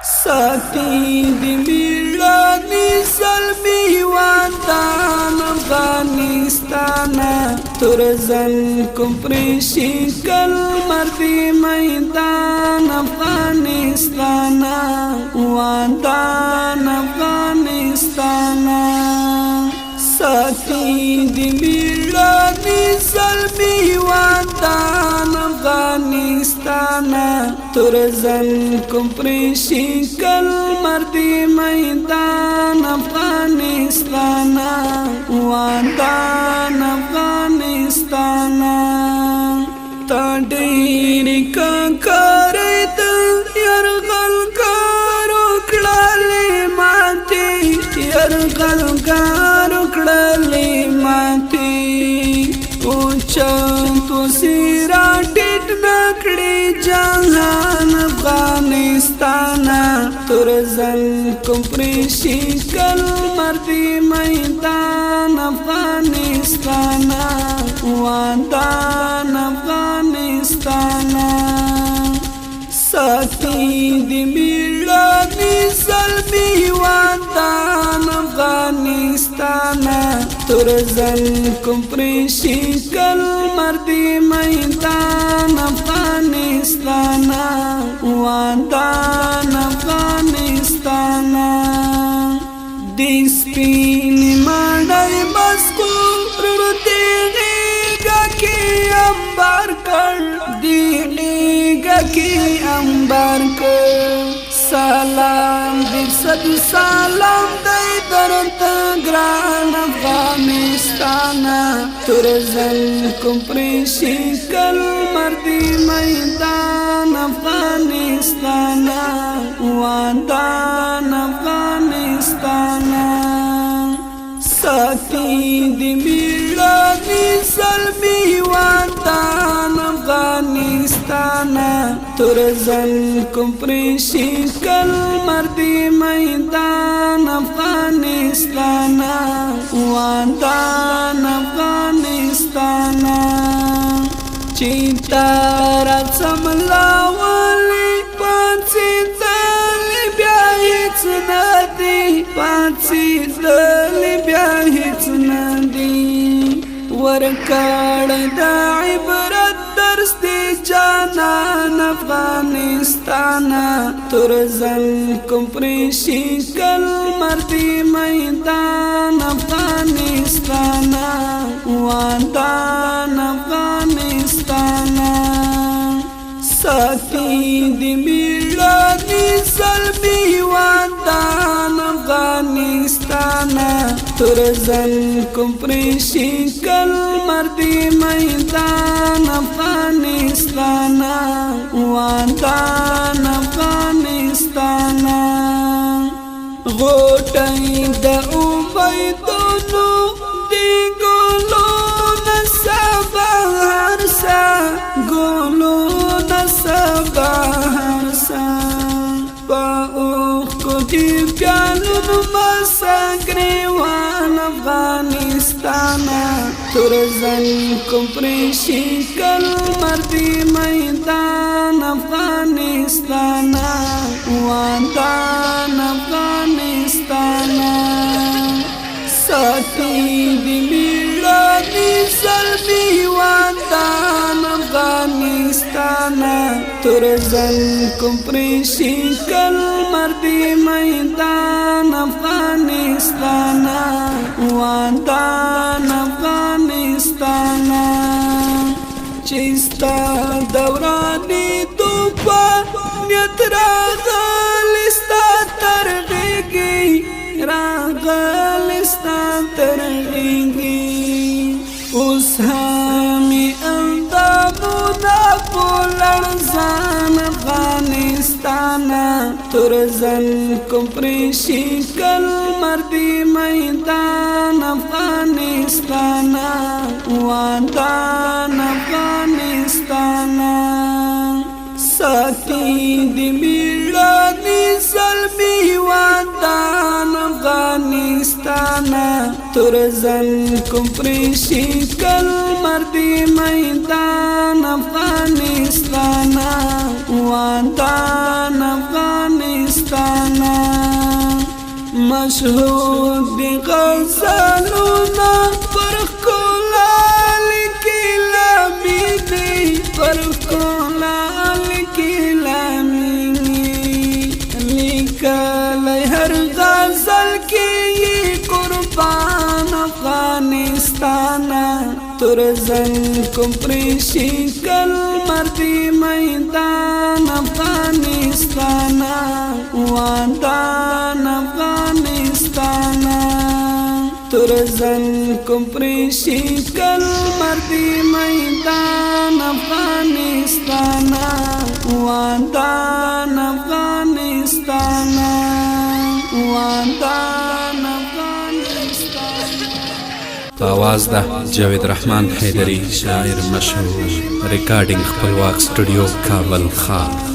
ساتي دی میړانی سلمی وطن افغانستان ترزن کوم پریشي کل مردی میدان افغانستان وطن افغانستان ساتي دی میړانی سلمی وطن افغانستان ترزن کوم پریشي کل مردی میدان افغانستان وطن افغانستان تا ډېر کارت يرغل کارو کړلې ماتي يرغل کارو کړلې ماتي او چا سیرا ټټ نکړي جهان افغانستان ترزن کوم پریشي کل مردی میدان افغانستان وطن افغانستان ساتي دی میړانی سلمی وطن افغانستان ترزن کوم پریشي کل مردی میدان افغانستان وطن افغانستان دی سپین مړی مسکو رتیږي کی امبار کړ دی کی امبار کړ سلام دی صد سلام دی درت ګران افغانستان ترزن کوم پریشي کل مردی میدان افغانستان وطن افغانستان ساتي دی میړانی سلمی وطن افغانستان ترزن کوم پریشي کل مردی میدان افغانستان وطن افغانستان چیتا را سملاولی پانسی دلی بیا هیڅ ندی پانسی دلی بیا هیڅ ندی ورکړ د عبرت درس دی جانان افغانستان ترزن کوم پریشي کل مردی میدان افغانستان وطن افغانستان ساتي دی میړانی سلمی وطن افغانستان ترزن کوم پریشي کل مردی میدان افغانستان وطن افغانستان غوټۍ د اوبیدونو دی ګلو نسبهر سا ګلو نسبهر سا پاوخ کو دی پیالو مسا گریوان افغانستان ترزن کوم پریشي کل مردی میدان افغانستان وطن افغانستان ساتي دی میړانی سلمی وطن افغانستان ترزن کوم پریشي کل مردی میدان افغانستان وطن افغانستان چستا دورانی توپا نیت راغلستا ترغیگی راغلستا ترغیگی اوس همی اندامو دا پولرزان افغانستان ترزن کوم پریشي کل مردی میدان افغانستان وطن افغانستان ساتي دی میړانی سلمی وطن افغانستان ترزن کوم پریشي کل مردی میدان افغانستان وطن افغانستان مشهور دی غزلونا پر کلال کی لامی دی پر کلال کی لامی لکلی ہر غزل کی قربان افغانستانا ترزن کم پریشی کل مردی میدان افغانستانا وادان افغانستانا ترزن کم پریشی کل مردی میدان افغانستانا وادان افغانستانا وادان افغانستانا. آواز ده جاوید رحمان حیدری شاعر مشهور. ریکارڈنگ خپلواک سټوډیو کابل خان.